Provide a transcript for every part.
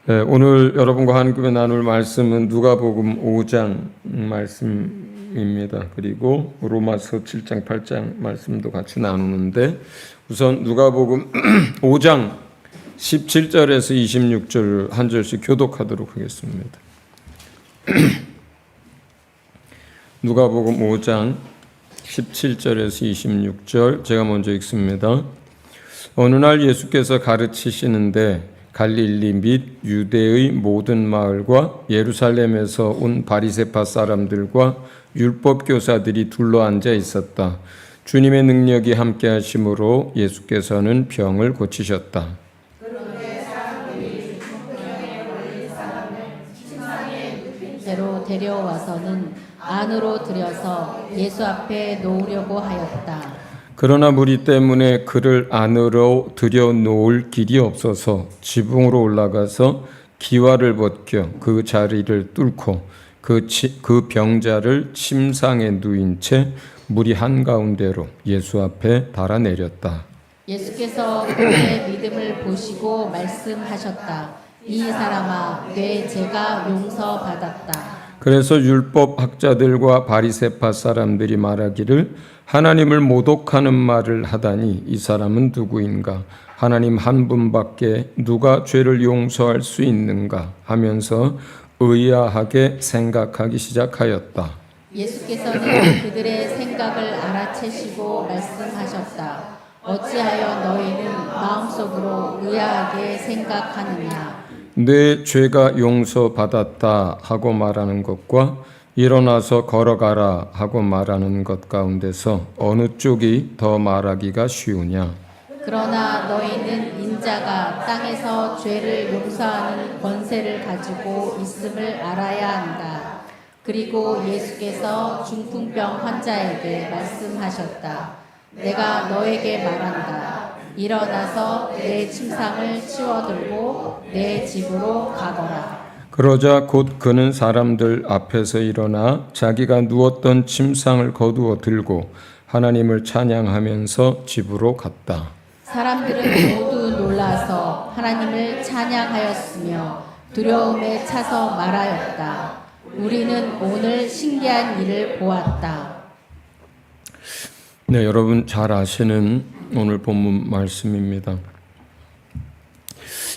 오늘 여러분과 함께 나눌 말씀은 누가복음 5장 말씀입니다. 그리고 로마서 7장 8장 말씀도 같이 나누는데 우선 누가복음 5장 17절에서 26절 한 절씩 교독하도록 하겠습니다. 누가복음 5장 17절에서 26절 제가 먼저 읽습니다. 어느 날 예수께서 가르치시는데 갈릴리 및 유대의 모든 마을과 예루살렘에서 온 바리새파 사람들과 율법 교사들이 둘러앉아 있었다. 주님의 능력이 함께 하심으로 예수께서는 병을 고치셨다. 그런데 사람들이 중풍병에 걸린 사람을 침상에 눕힌 채로 데려와서는 안으로 들여서 예수 앞에 놓으려고 하였다. 그러나 무리 때문에 그를 안으로 들여놓을 길이 없어서 지붕으로 올라가서 기와를 벗겨 그 자리를 뚫고 그 병자를 침상에 누인 채 무리 한가운데로 예수 앞에 달아내렸다. 예수께서 그의 믿음을 보시고 말씀하셨다. 이 사람아, 내 죄가 용서받았다. 그래서 율법 학자들과 바리새파 사람들이 말하기를 하나님을 모독하는 말을 하다니 이 사람은 누구인가? 하나님 한 분밖에 누가 죄를 용서할 수 있는가? 하면서 의아하게 생각하기 시작하였다. 예수께서는 그들의 생각을 알아채시고 말씀하셨다. 어찌하여 너희는 마음속으로 의아하게 생각하느냐? 내 죄가 용서받았다 하고 말하는 것과 일어나서 걸어가라 하고 말하는 것 가운데서 어느 쪽이 더 말하기가 쉬우냐? 그러나 너희는 인자가 땅에서 죄를 용서하는 권세를 가지고 있음을 알아야 한다. 그리고 예수께서 중풍병 환자에게 말씀하셨다. 내가 너에게 말한다. 일어나서 내 침상을 치워들고 내 집으로 가거라. 그러자 곧 그는 사람들 앞에서 일어나 자기가 누웠던 침상을 거두어 들고 하나님을 찬양하면서 집으로 갔다. 사람들은 모두 놀라서 하나님을 찬양하였으며 두려움에 차서 말하였다. 우리는 오늘 신기한 일을 보았다. 네, 여러분 잘 아시는 오늘 본문 말씀입니다.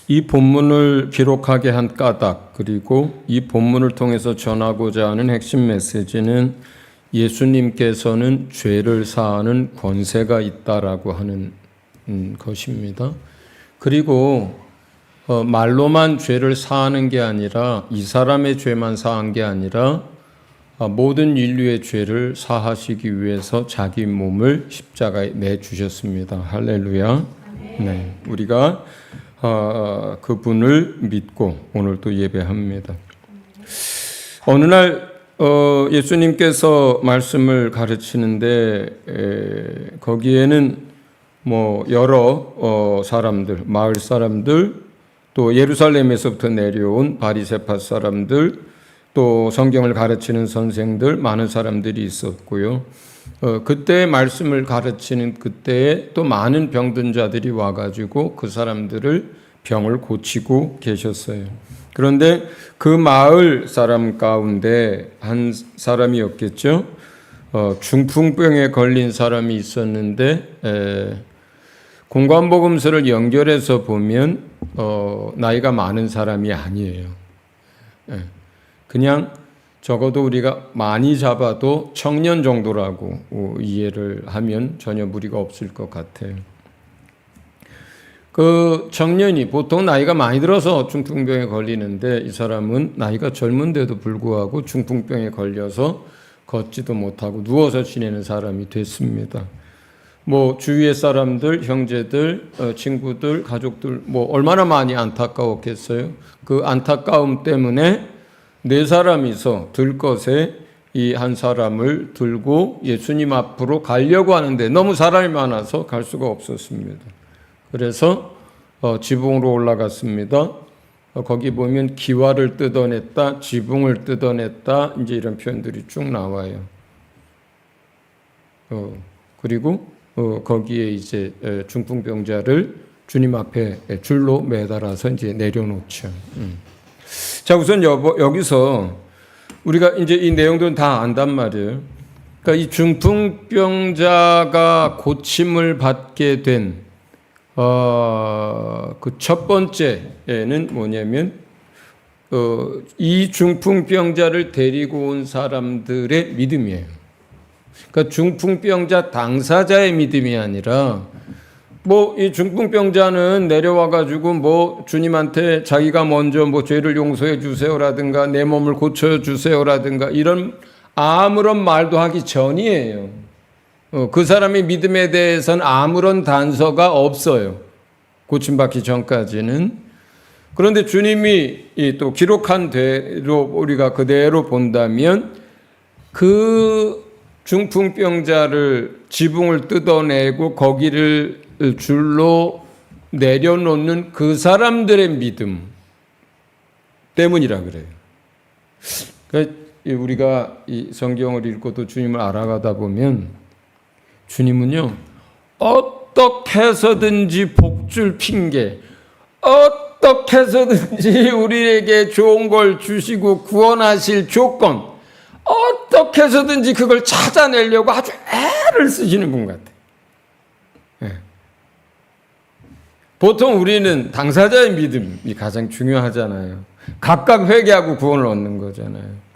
이 본문을 기록하게 한 까닭, 그리고 이 본문을 통해서 전하고자 하는 핵심 메시지는 예수님께서는 죄를 사하는 권세가 있다라고 하는 것입니다. 그리고 말로만 죄를 사하는 게 아니라 이 사람의 죄만 사한 게 아니라 모든 인류의 죄를 사하시기 위해서 자기 몸을 십자가에 내주셨습니다. 할렐루야. 네, 우리가 그분을 믿고 오늘 또 예배합니다. 어느 날 예수님께서 말씀을 가르치는데 거기에는 여러 사람들, 마을 사람들, 또 예루살렘에서부터 내려온 바리새파 사람들, 또 성경을 가르치는 선생들, 많은 사람들이 있었고요. 그때 말씀을 가르치는 그때에 또 많은 병든 자들이 와가지고 그 사람들을 병을 고치고 계셨어요. 그런데 그 마을 사람 가운데 한 사람이었겠죠. 중풍병에 걸린 사람이 있었는데 공관복음서를 연결해서 보면 나이가 많은 사람이 아니에요. 그냥 적어도 우리가 많이 잡아도 청년 정도라고 이해를 하면 전혀 무리가 없을 것 같아요. 그 청년이 보통 나이가 많이 들어서 중풍병에 걸리는데 이 사람은 나이가 젊은데도 불구하고 중풍병에 걸려서 걷지도 못하고 누워서 지내는 사람이 됐습니다. 주위의 사람들, 형제들, 친구들, 가족들 얼마나 많이 안타까웠겠어요. 그 안타까움 때문에 네 사람이서 들것에 이 한 사람을 들고 예수님 앞으로 가려고 하는데 너무 사람이 많아서 갈 수가 없었습니다. 그래서 지붕으로 올라갔습니다. 거기 보면 기와를 뜯어냈다, 지붕을 뜯어냈다, 이제 이런 표현들이 쭉 나와요. 그리고 거기에 이제 중풍병자를 주님 앞에 줄로 매달아서 이제 내려놓죠. 자, 우선 여기서 우리가 이제 이 내용들은 다 안단 말이에요. 그러니까 이 중풍병자가 고침을 받게 된 그 첫 번째는 뭐냐면 이 중풍병자를 데리고 온 사람들의 믿음이에요. 그러니까 중풍병자 당사자의 믿음이 아니라 뭐 이 중풍병자는 내려와 가지고 뭐 주님한테 자기가 먼저 뭐 죄를 용서해 주세요라든가 내 몸을 고쳐 주세요라든가 이런 아무런 말도 하기 전이에요. 그 사람의 믿음에 대해서는 아무런 단서가 없어요. 고침받기 전까지는. 그런데 주님이 또 기록한 대로 우리가 그대로 본다면 그 중풍병자를 지붕을 뜯어내고 거기를 줄로 내려놓는 그 사람들의 믿음 때문이라 그래요. 그러니까 우리가 이 성경을 읽고 또 주님을 알아가다 보면 주님은요, 어떻게 해서든지 복줄 핑계, 어떻게 해서든지 우리에게 좋은 걸 주시고 구원하실 조건, 어떻게 해서든지 그걸 찾아내려고 아주 애를 쓰시는 분 같아요. 네. 보통 우리는 당사자의 믿음이 가장 중요하잖아요. 각각 회개하고 구원을 얻는 거잖아요.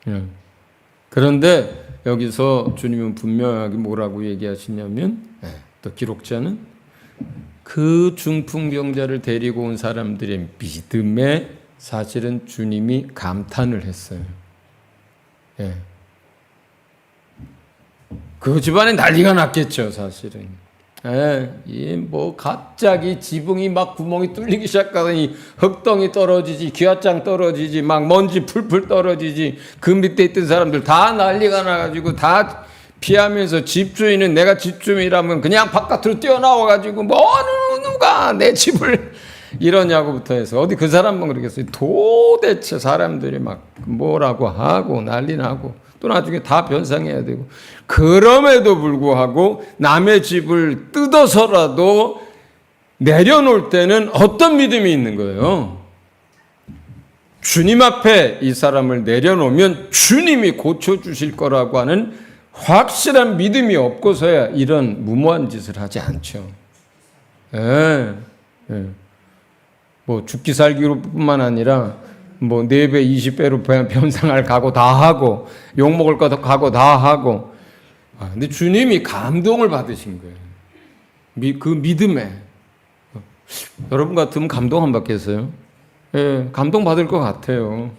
네. 그런데 여기서 주님은 분명하게 뭐라고 얘기하시냐면 또 기록자는 그 중풍병자를 데리고 온 사람들의 믿음에 사실은 주님이 감탄을 했어요. 예. 그 집안에 난리가 났겠죠, 사실은. 뭐 갑자기 지붕이 막 구멍이 뚫리기 시작하더니 흙덩이 떨어지지, 기와장 떨어지지, 막 먼지 풀풀 떨어지지, 그 밑에 있던 사람들 다 난리가 나가지고 다 피하면서 집주인은 내가 집주인이라면 그냥 바깥으로 뛰어나와가지고 뭐 누가 내 집을 이러냐고부터 해서 어디 그 사람만 그러겠어요. 도대체 사람들이 막 뭐라고 하고 난리 나고 또 나중에 다 변상해야 되고 그럼에도 불구하고 남의 집을 뜯어서라도 내려놓을 때는 어떤 믿음이 있는 거예요? 주님 앞에 이 사람을 내려놓으면 주님이 고쳐주실 거라고 하는 확실한 믿음이 없고서야 이런 무모한 짓을 하지 않죠. 뭐 죽기 살기로뿐만 아니라 뭐 4배, 20배로 변상할 각오 다 하고 욕먹을 거 각오 다 하고 근데 주님이 감동을 받으신 거예요. 그 믿음에 여러분 같으면 감동 안 받겠어요? 감동 받을 것 같아요.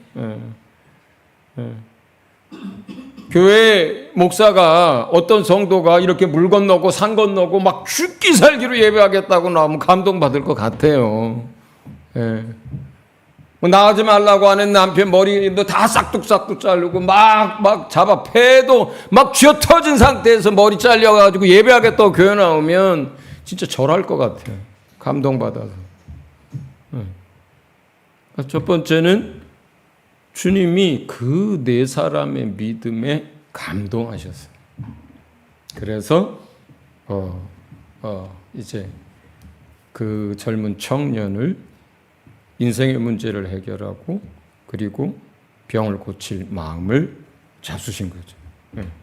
교회 목사가 어떤 성도가 이렇게 물 건너고 산 건너고 막 죽기 살기로 예배하겠다고 나오면 감동 받을 것 같아요. 뭐 나가지 말라고 하는 남편 머리도 다 싹둑싹둑 자르고 막 잡아 패도 막 쥐어 터진 상태에서 머리 잘려가지고 예배하겠다고 교회 나오면 진짜 절할 것 같아요. 감동받아서. 첫 번째는 주님이 그 네 사람의 믿음에 감동하셨어요. 그래서 이제 그 젊은 청년을 인생의 문제를 해결하고 그리고 병을 고칠 마음을 잡수신 거죠.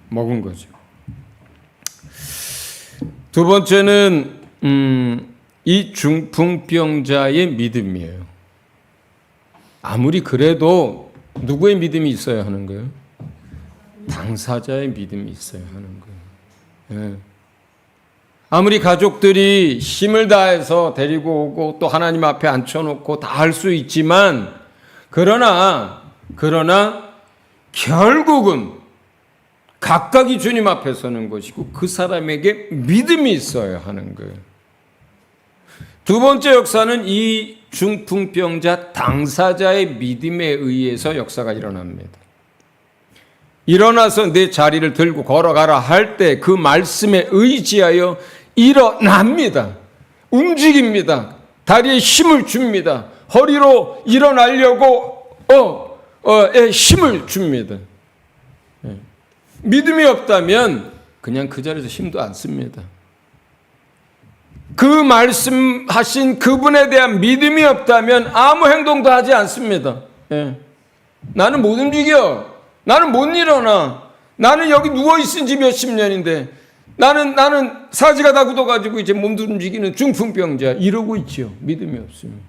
먹은 거죠. 두 번째는 이 중풍병자의 믿음이에요. 아무리 그래도 누구의 믿음이 있어야 하는 거예요? 당사자의 믿음이 있어야 하는 거예요. 아무리 가족들이 힘을 다해서 데리고 오고 또 하나님 앞에 앉혀놓고 다 할 수 있지만 그러나 결국은 각각이 주님 앞에 서는 것이고 그 사람에게 믿음이 있어야 하는 거예요. 두 번째 역사는 이 중풍병자 당사자의 믿음에 의해서 역사가 일어납니다. 일어나서 내 자리를 들고 걸어가라 할 때 그 말씀에 의지하여 일어납니다. 움직입니다. 다리에 힘을 줍니다. 허리로 일어나려고 힘을 줍니다. 믿음이 없다면 그냥 그 자리에서 힘도 안 씁니다. 그 말씀하신 그분에 대한 믿음이 없다면 아무 행동도 하지 않습니다. 예. 나는 못 움직여. 나는 못 일어나. 나는 여기 누워있은 지 몇십 년인데 나는 사지가 다 굳어가지고 이제 몸도 움직이는 중풍병자 이러고 있죠. 믿음이 없습니다.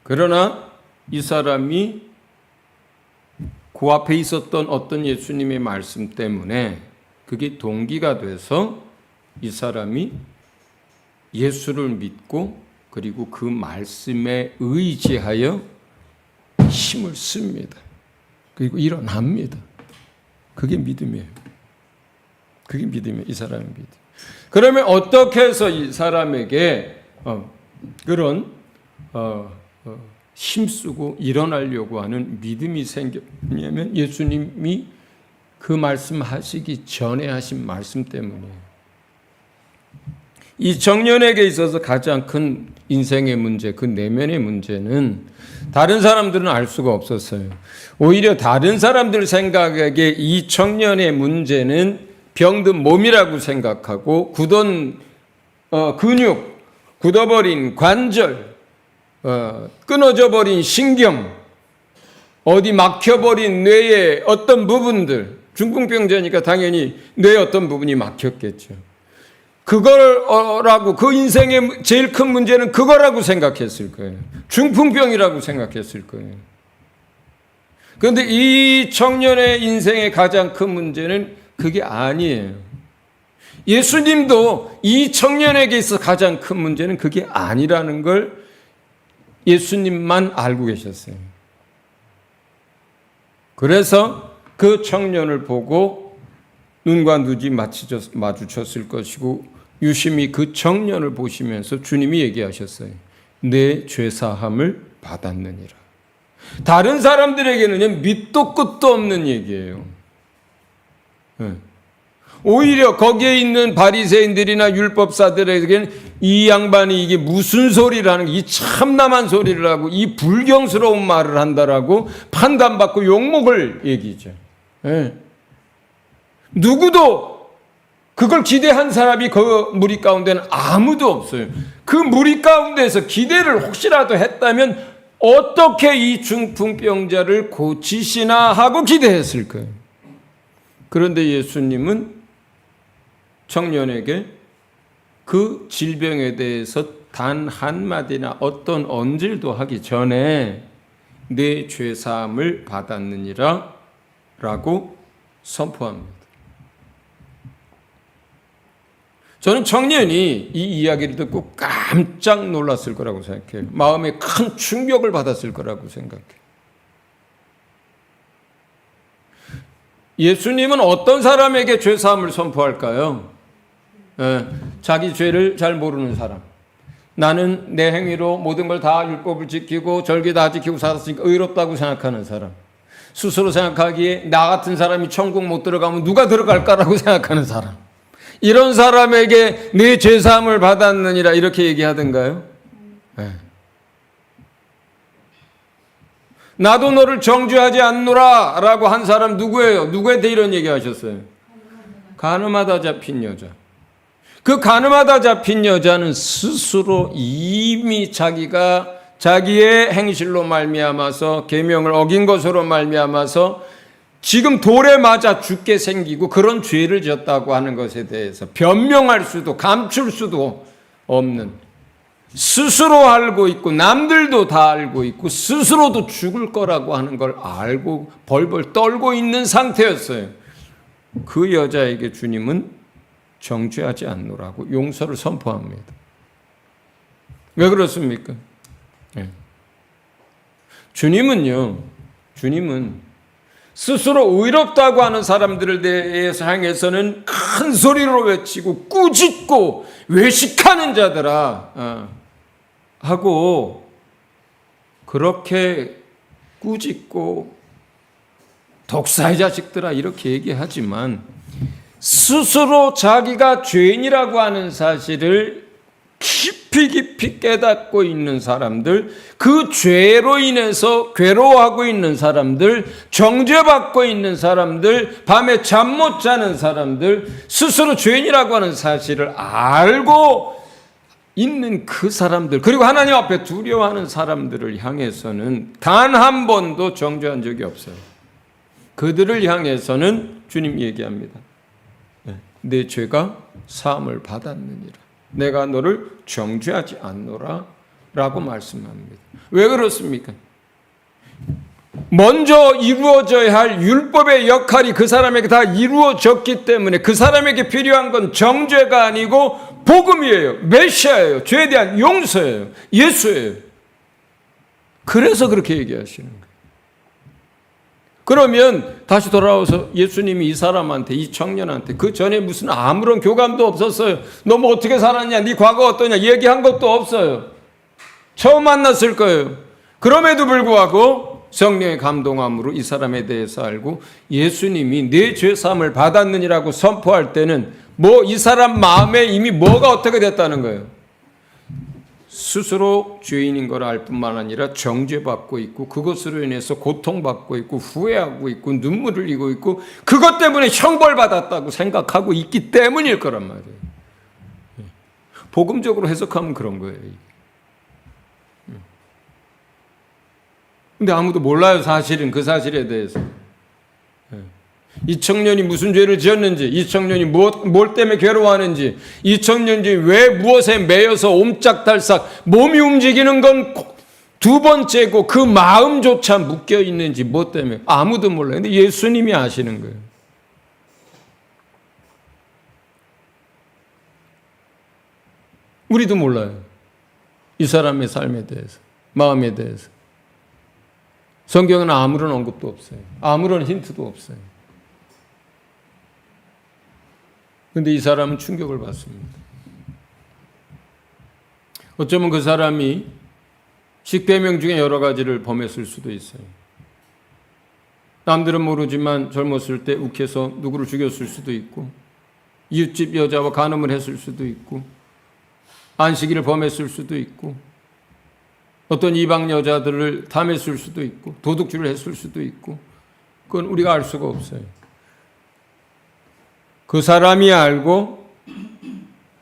그러나 이 사람이 그 앞에 있었던 어떤 예수님의 말씀 때문에 그게 동기가 돼서 이 사람이 예수를 믿고 그리고 그 말씀에 의지하여 힘을 씁니다. 그리고 일어납니다. 그게 믿음이에요. 그게 믿음이에요. 이 사람의 믿음. 그러면 어떻게 해서 이 사람에게 그런 힘쓰고 일어나려고 하는 믿음이 생겼냐면 예수님이 그 말씀하시기 전에 하신 말씀 때문이에요. 이 청년에게 있어서 가장 큰 인생의 문제, 그 내면의 문제는 다른 사람들은 알 수가 없었어요. 오히려 다른 사람들 생각에게 이 청년의 문제는 병든 몸이라고 생각하고 굳은 근육, 굳어버린 관절, 끊어져 버린 신경, 어디 막혀버린 뇌의 어떤 부분들, 중풍병자니까 당연히 뇌의 어떤 부분이 막혔겠죠. 그거라고 그 인생의 제일 큰 문제는 그거라고 생각했을 거예요. 중풍병이라고 생각했을 거예요. 그런데 이 청년의 인생의 가장 큰 문제는 그게 아니에요. 예수님도 이 청년에게 있어 가장 큰 문제는 그게 아니라는 걸 예수님만 알고 계셨어요. 그래서 그 청년을 보고 눈과 눈이 마주쳤을 것이고 유심히 그 청년을 보시면서 주님이 얘기하셨어요. 내 죄사함을 받았느니라. 다른 사람들에게는 밑도 끝도 없는 얘기예요. 오히려 거기에 있는 바리새인들이나 율법사들에게는 이 양반이 이게 무슨 소리라는 이 참남한 소리를 하고 이 불경스러운 말을 한다라고 판단받고 욕먹을 얘기죠. 누구도 그걸 기대한 사람이 그 무리 가운데는 아무도 없어요. 그 무리 가운데서 기대를 혹시라도 했다면 어떻게 이 중풍병자를 고치시나 하고 기대했을 거예요. 그런데 예수님은 청년에게 그 질병에 대해서 단 한마디나 어떤 언질도 하기 전에 내 죄사함을 받았느니라 라고 선포합니다. 저는 청년이 이 이야기를 듣고 깜짝 놀랐을 거라고 생각해요. 마음에 큰 충격을 받았을 거라고 생각해요. 예수님은 어떤 사람에게 죄사함을 선포할까요? 자기 죄를 잘 모르는 사람. 나는 내 행위로 모든 걸 다 율법을 지키고 절기 다 지키고 살았으니까 의롭다고 생각하는 사람. 스스로 생각하기에 나 같은 사람이 천국 못 들어가면 누가 들어갈까라고 생각하는 사람. 이런 사람에게 내 죄사함을 받았느니라 이렇게 얘기하던가요? 네. 나도 너를 정죄하지 않노라 라고 한 사람 누구예요? 누구한테 이런 얘기 하셨어요? 간음하다 잡힌 여자. 그 간음하다 잡힌 여자는 스스로 이미 자기가 자기의 행실로 말미암아서 계명을 어긴 것으로 말미암아서 지금 돌에 맞아 죽게 생기고 그런 죄를 졌다고 하는 것에 대해서 변명할 수도 감출 수도 없는, 스스로 알고 있고 남들도 다 알고 있고 스스로도 죽을 거라고 하는 걸 알고 벌벌 떨고 있는 상태였어요. 그 여자에게 주님은 정죄하지 않노라고 용서를 선포합니다. 왜 그렇습니까? 주님은 스스로 의롭다고 하는 사람들에 대해서 향해서는 큰 소리로 외치고 꾸짖고 외식하는 자들아 하고 그렇게 꾸짖고 독사의 자식들아 이렇게 얘기하지만 스스로 자기가 죄인이라고 하는 사실을 깊이 깊이 깨닫고 있는 사람들, 그 죄로 인해서 괴로워하고 있는 사람들, 정죄받고 있는 사람들, 밤에 잠 못 자는 사람들, 스스로 죄인이라고 하는 사실을 알고 있는 그 사람들, 그리고 하나님 앞에 두려워하는 사람들을 향해서는 단 한 번도 정죄한 적이 없어요. 그들을 향해서는 주님 얘기합니다. 내 죄가 사함을 받았느니라. 내가 너를 정죄하지 않노라 라고 말씀합니다. 왜 그렇습니까? 먼저 이루어져야 할 율법의 역할이 그 사람에게 다 이루어졌기 때문에 그 사람에게 필요한 건 정죄가 아니고 복음이에요. 메시아예요. 죄에 대한 용서예요. 예수예요. 그래서 그렇게 얘기하시는 거예요. 그러면 다시 돌아와서 예수님이 이 사람한테, 이 청년한테 그 전에 무슨 아무런 교감도 없었어요. 너 뭐 어떻게 살았냐, 네 과거 어떠냐 얘기한 것도 없어요. 처음 만났을 거예요. 그럼에도 불구하고 성령의 감동함으로 이 사람에 대해서 알고 예수님이 내 죄사함을 받았느니라고 선포할 때는 뭐 이 사람 마음에 이미 뭐가 어떻게 됐다는 거예요. 스스로 죄인인 걸 알 뿐만 아니라 정죄받고 있고 그것으로 인해서 고통받고 있고 후회하고 있고 눈물을 흘리고 있고 그것 때문에 형벌받았다고 생각하고 있기 때문일 거란 말이에요. 복음적으로 해석하면 그런 거예요. 근데 아무도 몰라요. 사실은 그 사실에 대해서. 이 청년이 무슨 죄를 지었는지, 이 청년이 뭘 때문에 괴로워하는지, 이 청년이 왜 무엇에 매여서 옴짝달싹 몸이 움직이는 건 두 번째고 그 마음조차 묶여 있는지 뭐 때문에 아무도 몰라요. 근데 예수님이 아시는 거예요. 우리도 몰라요. 이 사람의 삶에 대해서, 마음에 대해서. 성경은 아무런 언급도 없어요. 아무런 힌트도 없어요. 그런데 이 사람은 충격을 받습니다. 어쩌면 그 사람이 십계명 중에 여러 가지를 범했을 수도 있어요. 남들은 모르지만 젊었을 때 욱해서 누구를 죽였을 수도 있고 이웃집 여자와 간음을 했을 수도 있고 안식일을 범했을 수도 있고 어떤 이방 여자들을 탐했을 수도 있고 도둑질을 했을 수도 있고 그건 우리가 알 수가 없어요. 그 사람이 알고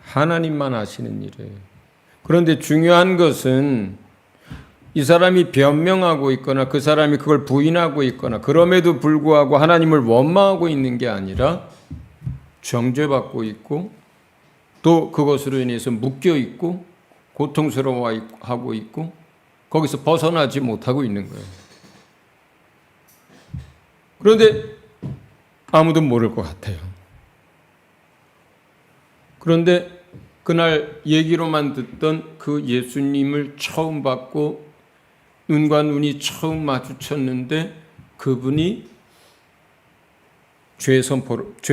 하나님만 아시는 일이에요. 그런데 중요한 것은 이 사람이 변명하고 있거나 그 사람이 그걸 부인하고 있거나 그럼에도 불구하고 하나님을 원망하고 있는 게 아니라 정죄받고 있고 또 그것으로 인해서 묶여 있고 고통스러워하고 있고 거기서 벗어나지 못하고 있는 거예요. 그런데 아무도 모를 것 같아요. 그런데 그날 얘기로만 듣던 그 예수님을 처음 봤고 눈과 눈이 처음 마주쳤는데 그분이 죄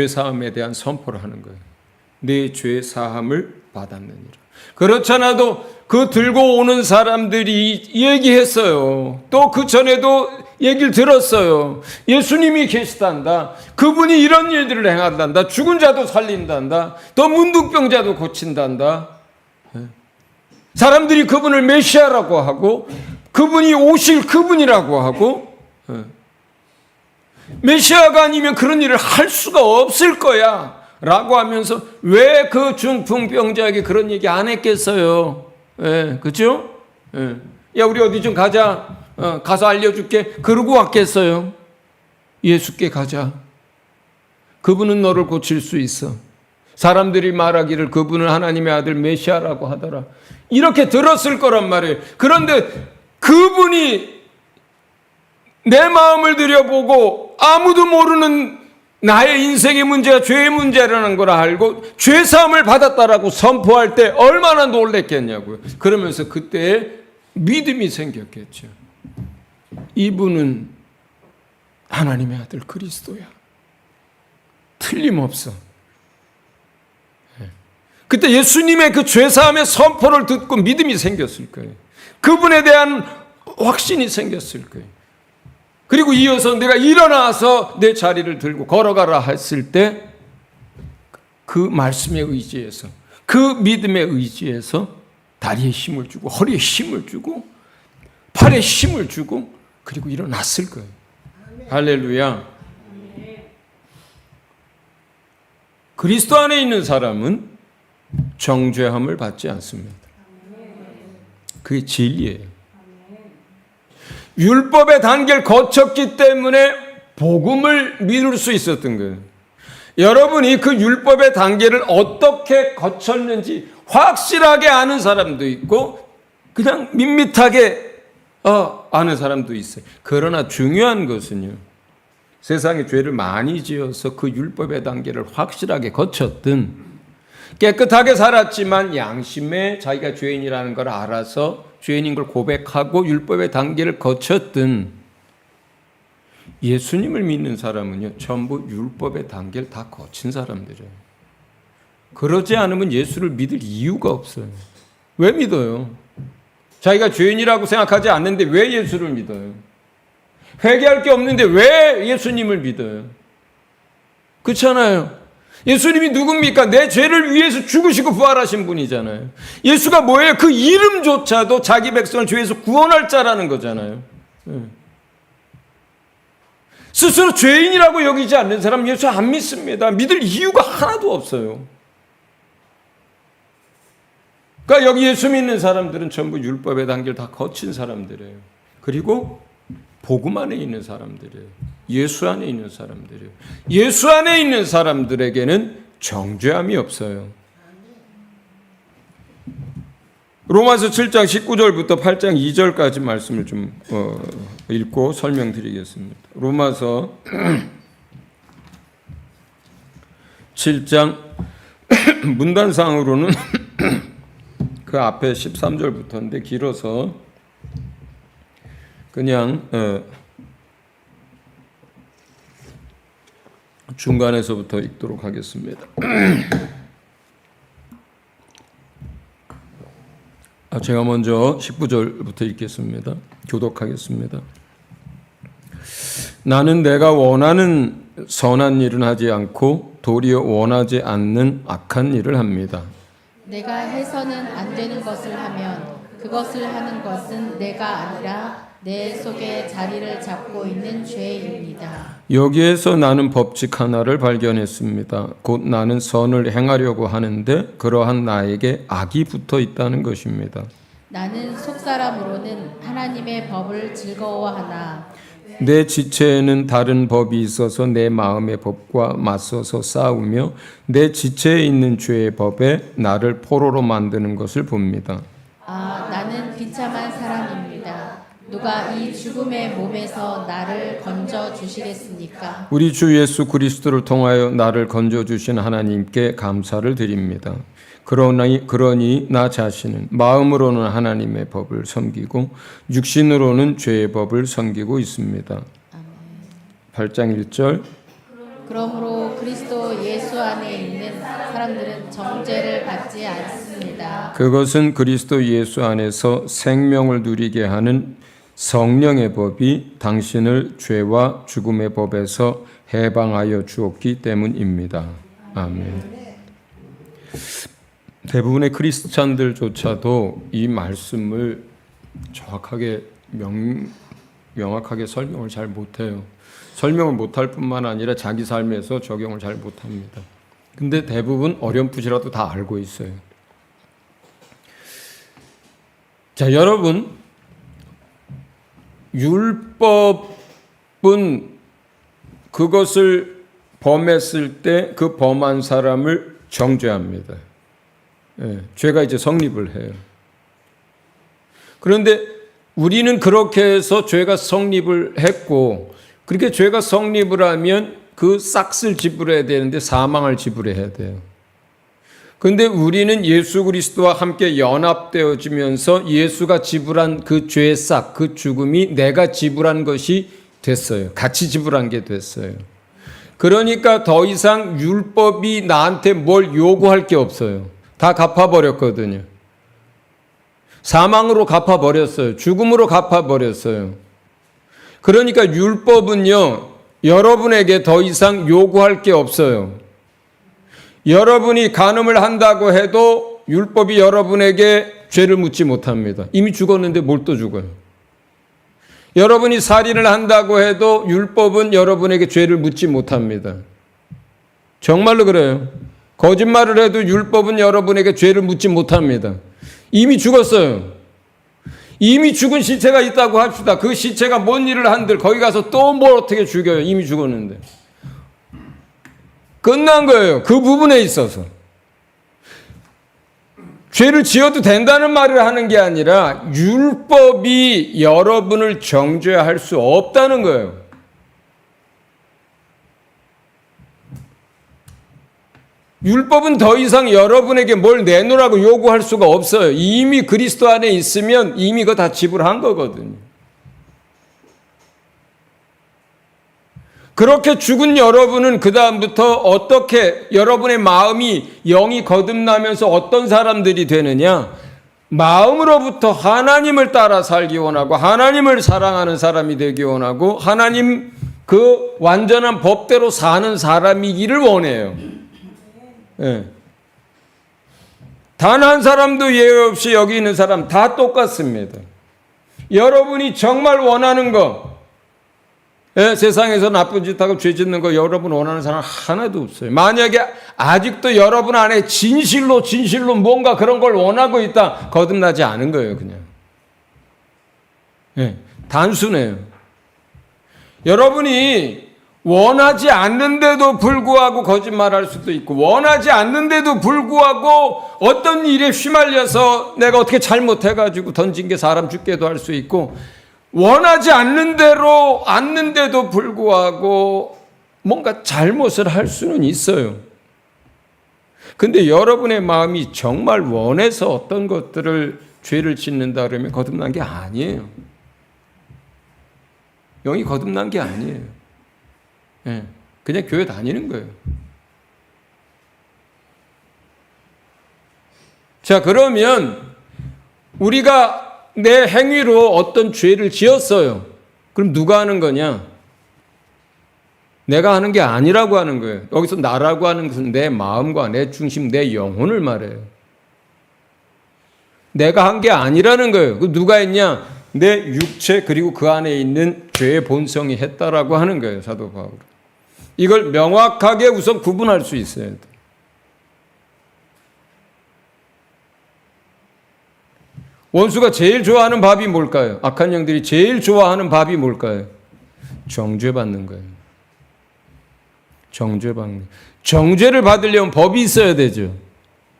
사함에 대한 선포를 하는 거예요. 내 죄 사함을 받았느니라. 그렇잖아도 그 들고 오는 사람들이 얘기했어요. 또 그 전에도 얘기를 들었어요. 예수님이 계시단다. 그분이 이런 일들을 행한단다. 죽은 자도 살린단다. 또 문둥병자도 고친단다. 사람들이 그분을 메시아라고 하고 그분이 오실 그분이라고 하고 메시아가 아니면 그런 일을 할 수가 없을 거야 라고 하면서 왜 그 중풍병자에게 그런 얘기 안 했겠어요? 그렇죠? 야 우리 어디 좀 가자. 가서 알려줄게. 그러고 왔겠어요? 예수께 가자. 그분은 너를 고칠 수 있어. 사람들이 말하기를 그분은 하나님의 아들 메시아라고 하더라. 이렇게 들었을 거란 말이에요. 그런데 그분이 내 마음을 들여보고 아무도 모르는 나의 인생의 문제가 죄의 문제라는 걸 알고 죄사함을 받았다라고 선포할 때 얼마나 놀랬겠냐고요. 그러면서 그때 믿음이 생겼겠죠. 이분은 하나님의 아들 그리스도야. 틀림없어. 그때 예수님의 그 죄사함의 선포를 듣고 믿음이 생겼을 거예요. 그분에 대한 확신이 생겼을 거예요. 그리고 이어서 내가 일어나서 내 자리를 들고 걸어가라 했을 때 그 말씀에 의지해서 그 믿음에 의지해서 다리에 힘을 주고 허리에 힘을 주고 팔에 힘을 주고 그리고 일어났을 거예요. 할렐루야. 그리스도 안에 있는 사람은 정죄함을 받지 않습니다. 그게 진리예요. 율법의 단계를 거쳤기 때문에 복음을 믿을 수 있었던 거예요. 여러분이 그 율법의 단계를 어떻게 거쳤는지 확실하게 아는 사람도 있고 그냥 밋밋하게 아는 사람도 있어요. 그러나 중요한 것은요, 세상에 죄를 많이 지어서 그 율법의 단계를 확실하게 거쳤든 깨끗하게 살았지만 양심에 자기가 죄인이라는 걸 알아서 죄인인 걸 고백하고 율법의 단계를 거쳤든 예수님을 믿는 사람은요, 전부 율법의 단계를 다 거친 사람들이에요. 그러지 않으면 예수를 믿을 이유가 없어요. 왜 믿어요? 자기가 죄인이라고 생각하지 않는데 왜 예수를 믿어요? 회개할 게 없는데 왜 예수님을 믿어요? 그렇잖아요. 예수님이 누굽니까? 내 죄를 위해서 죽으시고 부활하신 분이잖아요. 예수가 뭐예요? 그 이름조차도 자기 백성을 죄에서 구원할 자라는 거잖아요. 스스로 죄인이라고 여기지 않는 사람 예수 안 믿습니다. 믿을 이유가 하나도 없어요. 그러니까 여기 예수 믿는 사람들은 전부 율법의 단계를 다 거친 사람들이에요. 그리고 복음 안에 있는 사람들이에요. 예수 안에 있는 사람들이에요. 예수 안에 있는 사람들에게는 정죄함이 없어요. 로마서 7장 19절부터 8장 2절까지 말씀을 좀 읽고 설명드리겠습니다. 로마서 7장 문단상으로는 그 앞에 13절부터인데 길어서 그냥 중간에서부터 읽도록 하겠습니다. 제가 먼저 19절부터 읽겠습니다. 교독하겠습니다. 나는 내가 원하는 선한 일은 하지 않고 도리어 원하지 않는 악한 일을 합니다. 내가 해서는 안 되는 것을 하면 그것을 하는 것은 내가 아니라 내 속에 자리를 잡고 있는 죄입니다. 여기에서 나는 법칙 하나를 발견했습니다. 곧 나는 선을 행하려고 하는데 그러한 나에게 악이 붙어 있다는 것입니다. 나는 속사람으로는 하나님의 법을 즐거워하나 내 지체에는 다른 법이 있어서 내 마음의 법과 맞서서 싸우며 내 지체에 있는 죄의 법에 나를 포로로 만드는 것을 봅니다. 나는 비참한 사람입니다. 누가 이 죽음의 몸에서 나를 건져 주시겠습니까? 우리 주 예수 그리스도를 통하여 나를 건져 주신 하나님께 감사를 드립니다. 그러니 나 자신은 마음으로는 하나님의 법을 섬기고 육신으로는 죄의 법을 섬기고 있습니다. 8장 1절 그러므로 그리스도 예수 안에 있는 사람들은 정죄를 받지 않습니다. 그것은 그리스도 예수 안에서 생명을 누리게 하는 성령의 법이 당신을 죄와 죽음의 법에서 해방하여 주었기 때문입니다. 아멘. 대부분의 크리스찬들조차도 이 말씀을 정확하게 명확하게 설명을 잘 못해요. 설명을 못할 뿐만 아니라 자기 삶에서 적용을 잘 못합니다. 근데 대부분 어렴풋이라도 다 알고 있어요. 자, 여러분, 율법은 그것을 범했을 때 그 범한 사람을 정죄합니다. 죄가 이제 성립을 해요. 그런데 우리는 그렇게 해서 죄가 성립을 했고, 그렇게 죄가 성립을 하면 그 싹을 지불해야 되는데 사망을 지불해야 돼요. 그런데 우리는 예수 그리스도와 함께 연합되어지면서 예수가 지불한 그 죄의 싹, 그 죽음이 내가 지불한 것이 됐어요. 같이 지불한 게 됐어요. 그러니까 더 이상 율법이 나한테 뭘 요구할 게 없어요. 다 갚아버렸거든요. 사망으로 갚아버렸어요. 죽음으로 갚아버렸어요. 그러니까 율법은요, 여러분에게 더 이상 요구할 게 없어요. 여러분이 간음을 한다고 해도 율법이 여러분에게 죄를 묻지 못합니다. 이미 죽었는데 뭘 또 죽어요? 여러분이 살인을 한다고 해도 율법은 여러분에게 죄를 묻지 못합니다. 정말로 그래요. 거짓말을 해도 율법은 여러분에게 죄를 묻지 못합니다. 이미 죽었어요. 이미 죽은 시체가 있다고 합시다. 그 시체가 뭔 일을 한들 거기 가서 또 뭘 어떻게 죽여요? 이미 죽었는데. 끝난 거예요. 그 부분에 있어서. 죄를 지어도 된다는 말을 하는 게 아니라 율법이 여러분을 정죄할 수 없다는 거예요. 율법은 더 이상 여러분에게 뭘 내놓으라고 요구할 수가 없어요. 이미 그리스도 안에 있으면 이미 그거 다 지불한 거거든요. 그렇게 죽은 여러분은 그 다음부터 어떻게 여러분의 마음이 영이 거듭나면서 어떤 사람들이 되느냐? 마음으로부터 하나님을 따라 살기 원하고 하나님을 사랑하는 사람이 되기 원하고 하나님 그 완전한 법대로 사는 사람이기를 원해요. 네. 단 한 사람도 예외 없이 여기 있는 사람 다 똑같습니다. 여러분이 정말 원하는 거, 세상에서 나쁜 짓 하고 죄 짓는 거 여러분 원하는 사람 하나도 없어요. 만약에 아직도 여러분 안에 진실로 뭔가 그런 걸 원하고 있다, 거듭나지 않은 거예요, 그냥. 단순해요. 여러분이 원하지 않는데도 불구하고 거짓말할 수도 있고, 원하지 않는데도 불구하고 어떤 일에 휘말려서 내가 어떻게 잘못해가지고 던진 게 사람 죽게도 할 수 있고, 원하지 않는데도 불구하고 뭔가 잘못을 할 수는 있어요. 근데 여러분의 마음이 정말 원해서 어떤 것들을 죄를 짓는다 그러면 거듭난 게 아니에요. 영이 거듭난 게 아니에요. 그냥 교회 다니는 거예요. 자, 그러면 우리가 내 행위로 어떤 죄를 지었어요. 그럼 누가 하는 거냐? 내가 하는 게 아니라고 하는 거예요. 여기서 나라고 하는 것은 내 마음과 내 중심, 내 영혼을 말해요. 내가 한 게 아니라는 거예요. 그 누가 했냐? 내 육체 그리고 그 안에 있는 죄의 본성이 했다라고 하는 거예요. 사도 바울은. 이걸 명확하게 우선 구분할 수 있어야 돼. 원수가 제일 좋아하는 밥이 뭘까요? 악한 영들이 제일 좋아하는 밥이 뭘까요? 정죄받는 거예요. 정죄를 받으려면 법이 있어야 되죠.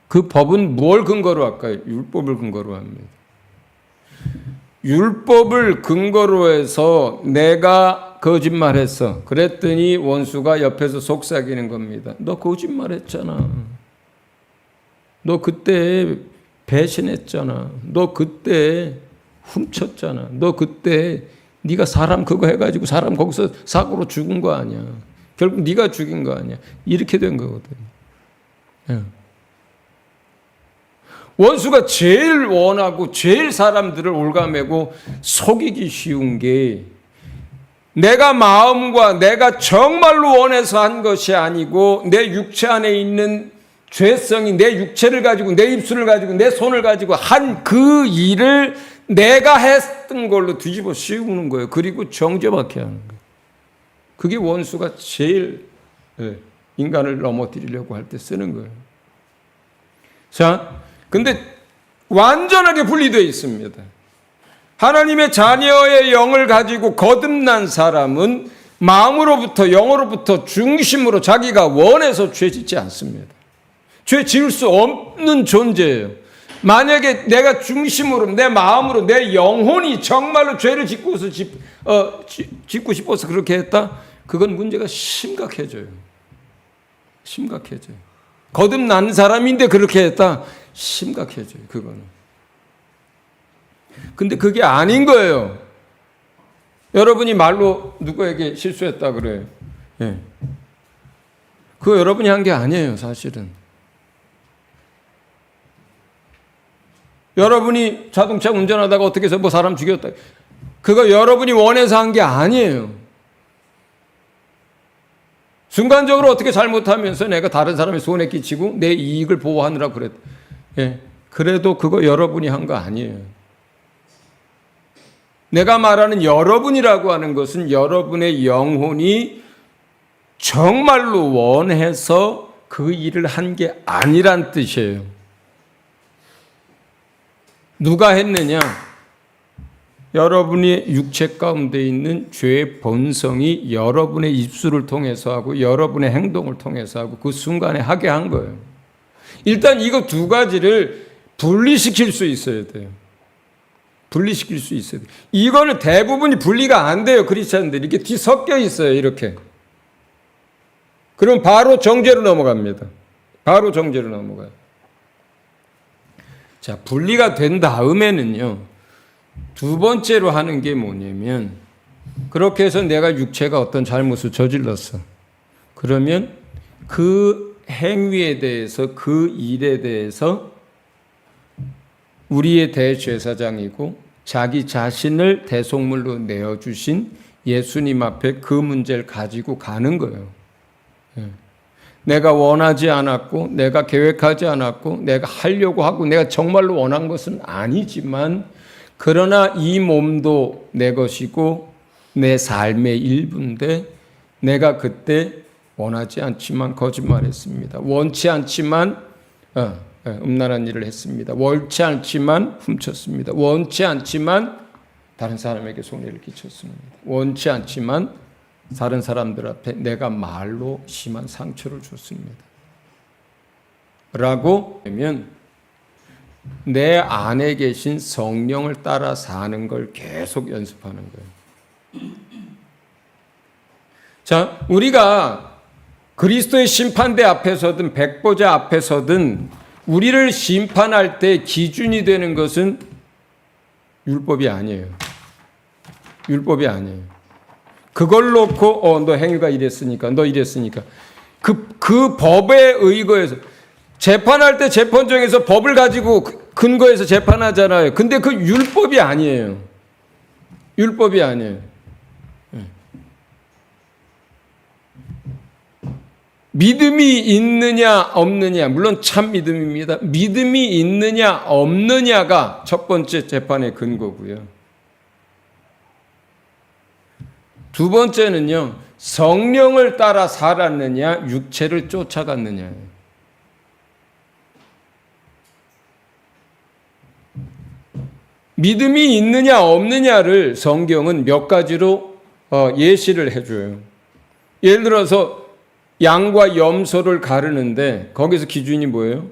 그 법은 뭘 근거로 할까요? 율법을 근거로 합니다. 율법을 근거로 해서 내가 거짓말했어. 그랬더니 원수가 옆에서 속삭이는 겁니다. 너 거짓말했잖아. 너 그때 배신했잖아. 너 그때 훔쳤잖아. 너 그때 네가 사람 그거 해가지고 사람 거기서 사고로 죽은 거 아니야. 결국 네가 죽인 거 아니야. 이렇게 된 거거든. 원수가 제일 원하고 제일 사람들을 올가매고 속이기 쉬운 게 내가 마음과 내가 정말로 원해서 한 것이 아니고 내 육체 안에 있는 죄성이 내 육체를 가지고 내 입술을 가지고 내 손을 가지고 한 그 일을 내가 했던 걸로 뒤집어 씌우는 거예요. 그리고 정죄받게 하는 거예요. 그게 원수가 제일 인간을 넘어뜨리려고 할 때 쓰는 거예요. 자, 근데 완전하게 분리되어 있습니다. 하나님의 자녀의 영을 가지고 거듭난 사람은 마음으로부터 영으로부터 중심으로 자기가 원해서 죄 짓지 않습니다. 죄 지을 수 없는 존재예요. 만약에 내가 중심으로 내 마음으로 내 영혼이 정말로 죄를 짓고 싶어서 그렇게 했다? 그건 문제가 심각해져요. 거듭난 사람인데 그렇게 했다? 심각해져요. 그거는. 근데 그게 아닌 거예요. 여러분이 말로 누구에게 실수했다 그래요. 그거 여러분이 한 게 아니에요, 사실은. 여러분이 자동차 운전하다가 어떻게 해서 뭐 사람 죽였다. 그거 여러분이 원해서 한 게 아니에요. 순간적으로 어떻게 잘못하면서 내가 다른 사람의 손에 끼치고 내 이익을 보호하느라고 그랬다. 그래도 그거 여러분이 한 거 아니에요. 내가 말하는 여러분이라고 하는 것은 여러분의 영혼이 정말로 원해서 그 일을 한 게 아니란 뜻이에요. 누가 했느냐? 여러분의 육체 가운데 있는 죄의 본성이 여러분의 입술을 통해서 하고 여러분의 행동을 통해서 하고 그 순간에 하게 한 거예요. 일단 이거 두 가지를 분리시킬 수 있어야 돼요. 분리시킬 수 있어야 돼요. 이거는 대부분이 분리가 안 돼요. 크리스찬들이 이렇게 뒤섞여 있어요. 이렇게. 그럼 바로 정죄로 넘어갑니다. 바로 정죄로 넘어가요. 자, 분리가 된 다음에는요. 두 번째로 하는 게 뭐냐면 그렇게 해서 내가 육체가 어떤 잘못을 저질렀어. 그러면 그 행위에 대해서 그 일에 대해서 우리의 대제사장이고 자기 자신을 대속물로 내어주신 예수님 앞에 그 문제를 가지고 가는 거예요. 내가 원하지 않았고 내가 계획하지 않았고 내가 하려고 하고 내가 정말로 원한 것은 아니지만 그러나 이 몸도 내 것이고 내 삶의 일부인데 내가 그때 원하지 않지만 거짓말했습니다. 원치 않지만 음란한 일을 했습니다. 원치 않지만 훔쳤습니다. 원치 않지만 다른 사람에게 손해를 끼쳤습니다. 원치 않지만 다른 사람들 앞에 내가 말로 심한 상처를 줬습니다. 라고 하면 내 안에 계신 성령을 따라 사는 걸 계속 연습하는 거예요. 자, 우리가 그리스도의 심판대 앞에서든 백보자 앞에서든 우리를 심판할 때 기준이 되는 것은 율법이 아니에요. 율법이 아니에요. 그걸 놓고 너 행위가 이랬으니까 너 이랬으니까 그 법에 의거해서 재판할 때 재판정에서 법을 가지고 근거해서 재판하잖아요. 근데 그 율법이 아니에요. 율법이 아니에요. 믿음이 있느냐 없느냐 물론 참 믿음입니다. 믿음이 있느냐 없느냐가 첫 번째 재판의 근거고요. 두 번째는요. 성령을 따라 살았느냐 육체를 쫓아갔느냐예요. 믿음이 있느냐 없느냐를 성경은 몇 가지로 예시를 해줘요. 예를 들어서 양과 염소를 가르는데 거기서 기준이 뭐예요?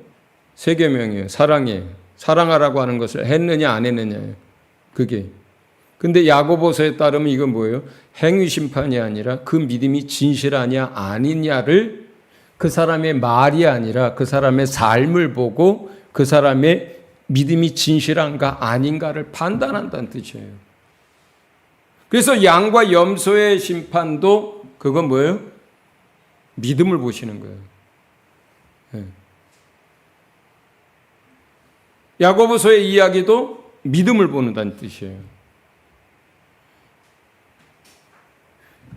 세 계명이에요. 사랑이에요. 사랑하라고 하는 것을 했느냐 안 했느냐예요. 그게. 근데 야고보서에 따르면 이건 뭐예요? 행위 심판이 아니라 그 믿음이 진실하냐 아니냐를 그 사람의 말이 아니라 그 사람의 삶을 보고 그 사람의 믿음이 진실한가 아닌가를 판단한다는 뜻이에요. 그래서 양과 염소의 심판도 그건 뭐예요? 믿음을 보시는 거예요. 네. 야고보서의 이야기도 믿음을 보는다는 뜻이에요.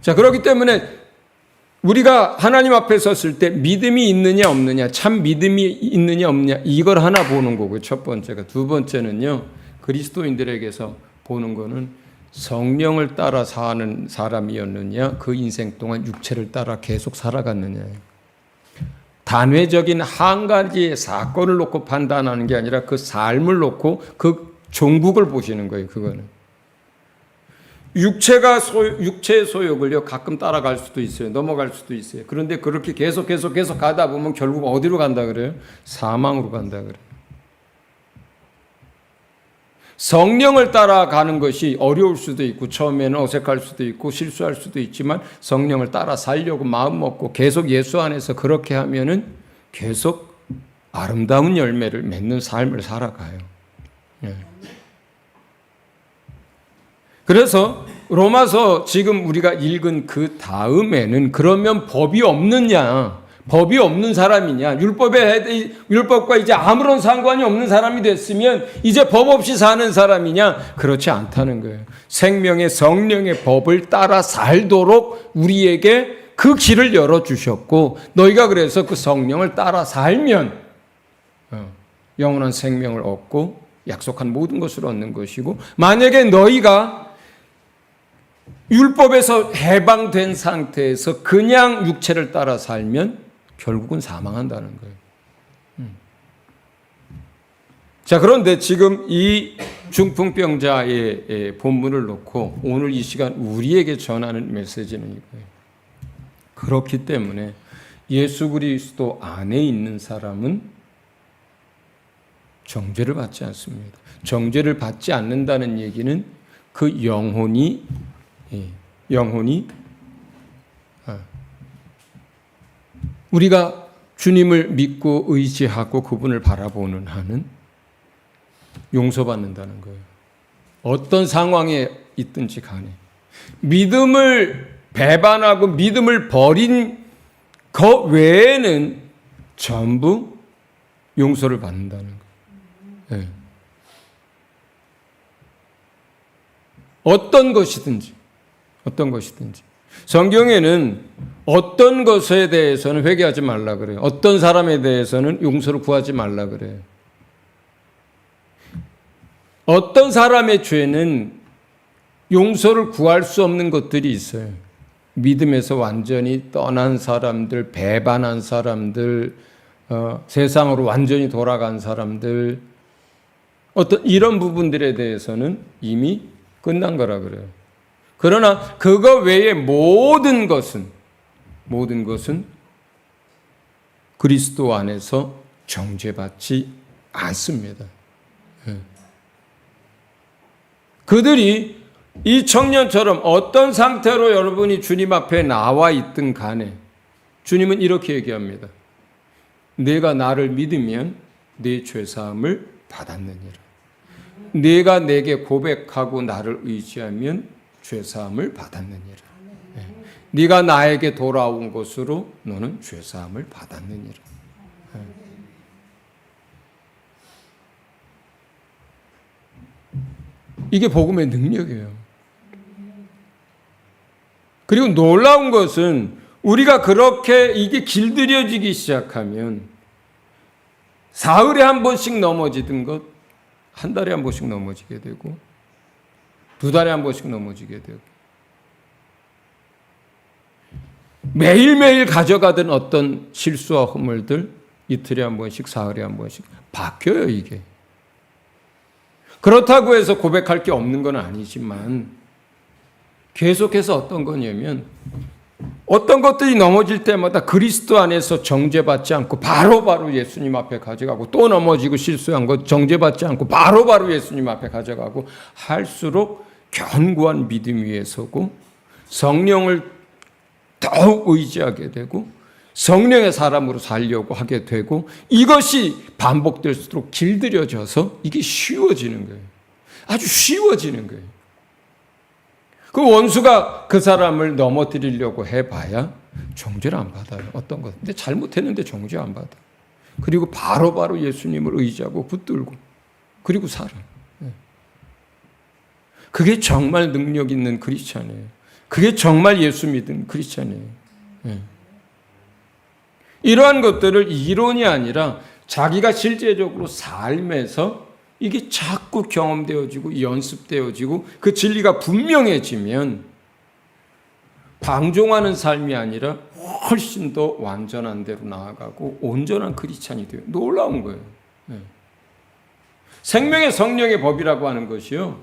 자, 그렇기 때문에 우리가 하나님 앞에 섰을 때 믿음이 있느냐 없느냐, 참 믿음이 있느냐 없느냐 이걸 하나 보는 거고요. 첫 번째가. 두 번째는요. 그리스도인들에게서 보는 거는 성령을 따라 사는 사람이었느냐, 그 인생 동안 육체를 따라 계속 살아갔느냐예요. 단회적인 한 가지의 사건을 놓고 판단하는 게 아니라 그 삶을 놓고 그 종국을 보시는 거예요. 그거는. 육체의 소욕을요, 가끔 따라갈 수도 있어요. 넘어갈 수도 있어요. 그런데 그렇게 계속 가다 보면 결국 어디로 간다 그래요? 사망으로 간다 그래요. 성령을 따라가는 것이 어려울 수도 있고, 처음에는 어색할 수도 있고, 실수할 수도 있지만, 성령을 따라 살려고 마음 먹고, 계속 예수 안에서 그렇게 하면은 계속 아름다운 열매를 맺는 삶을 살아가요. 예. 그래서 로마서 지금 우리가 읽은 그 다음에는 그러면 법이 없느냐, 법이 없는 사람이냐, 율법과 이제 아무런 상관이 없는 사람이 됐으면 이제 법 없이 사는 사람이냐, 그렇지 않다는 거예요. 생명의 성령의 법을 따라 살도록 우리에게 그 길을 열어주셨고, 너희가 그래서 그 성령을 따라 살면 영원한 생명을 얻고 약속한 모든 것을 얻는 것이고, 만약에 너희가 율법에서 해방된 상태에서 그냥 육체를 따라 살면 결국은 사망한다는 거예요. 자, 그런데 지금 이 중풍병자의 본문을 놓고 오늘 이 시간 우리에게 전하는 메시지는 이거예요. 그렇기 때문에 예수 그리스도 안에 있는 사람은 정죄를 받지 않습니다. 정죄를 받지 않는다는 얘기는 그 영혼이 우리가 주님을 믿고 의지하고 그분을 바라보는 한은 용서받는다는 거예요. 어떤 상황에 있든지 간에 믿음을 배반하고 믿음을 버린 것 외에는 전부 용서를 받는다는 거예요. 네. 어떤 것이든지 성경에는 어떤 것에 대해서는 회개하지 말라 그래요. 어떤 사람에 대해서는 용서를 구하지 말라 그래요. 어떤 사람의 죄는 용서를 구할 수 없는 것들이 있어요. 믿음에서 완전히 떠난 사람들, 배반한 사람들, 세상으로 완전히 돌아간 사람들, 어떤 이런 부분들에 대해서는 이미 끝난 거라 그래요. 그러나 그거 외에 모든 것은 그리스도 안에서 정죄받지 않습니다. 그들이 이 청년처럼 어떤 상태로 여러분이 주님 앞에 나와 있든 간에 주님은 이렇게 얘기합니다. 내가 나를 믿으면 네 죄사함을 받았느니라. 네가 내게 고백하고 나를 의지하면 죄사함을 받았느니라. 네가 나에게 돌아온 것으로 너는 죄사함을 받았느니라. 이게 복음의 능력이에요. 그리고 놀라운 것은 우리가 그렇게 이게 길들여지기 시작하면 사흘에 한 번씩 넘어지던 것 한 달에 한 번씩 넘어지게 되고 2달에 한 번씩 넘어지게 되고 매일매일 가져가던 어떤 실수와 허물들 이틀에 한 번씩 사흘에 한 번씩 바뀌어요. 이게 그렇다고 해서 고백할 게 없는 건 아니지만 계속해서 어떤 거냐면 어떤 것들이 넘어질 때마다 그리스도 안에서 정죄받지 않고 바로바로 예수님 앞에 가져가고 또 넘어지고 실수한 것 정죄받지 않고 바로바로 예수님 앞에 가져가고 할수록 견고한 믿음 위에 서고 성령을 더욱 의지하게 되고 성령의 사람으로 살려고 하게 되고 이것이 반복될수록 길들여져서 이게 쉬워지는 거예요. 아주 쉬워지는 거예요. 그 원수가 그 사람을 넘어뜨리려고 해봐야 정죄를 안 받아요. 어떤 것. 근데 잘못했는데 정죄 안 받아. 그리고 바로바로 예수님을 의지하고 붙들고 그리고 살아. 그게 정말 능력 있는 크리스찬이에요. 그게 정말 예수 믿은 크리스찬이에요. 이러한 것들을 이론이 아니라 자기가 실제적으로 삶에서 이게 자꾸 경험되어지고 연습되어지고 그 진리가 분명해지면 방종하는 삶이 아니라 훨씬 더 완전한 대로 나아가고 온전한 크리스찬이 돼요. 놀라운 거예요. 생명의 성령의 법이라고 하는 것이요.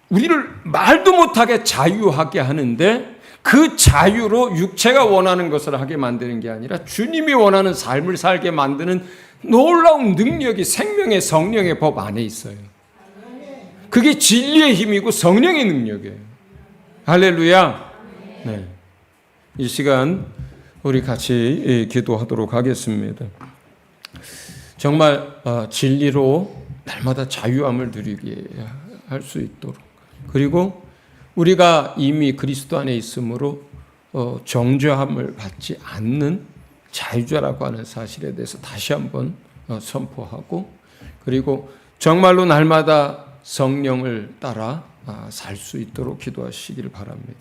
우리를 말도 못하게 자유하게 하는데 그 자유로 육체가 원하는 것을 하게 만드는 게 아니라 주님이 원하는 삶을 살게 만드는 놀라운 능력이 생명의 성령의 법 안에 있어요. 그게 진리의 힘이고 성령의 능력이에요. 할렐루야. 네. 이 시간 우리 같이 기도하도록 하겠습니다. 정말 진리로 날마다 자유함을 누리게 할 수 있도록 그리고 우리가 이미 그리스도 안에 있으므로 정죄함을 받지 않는 자유자라고 하는 사실에 대해서 다시 한번 선포하고 그리고 정말로 날마다 성령을 따라 살 수 있도록 기도하시기를 바랍니다.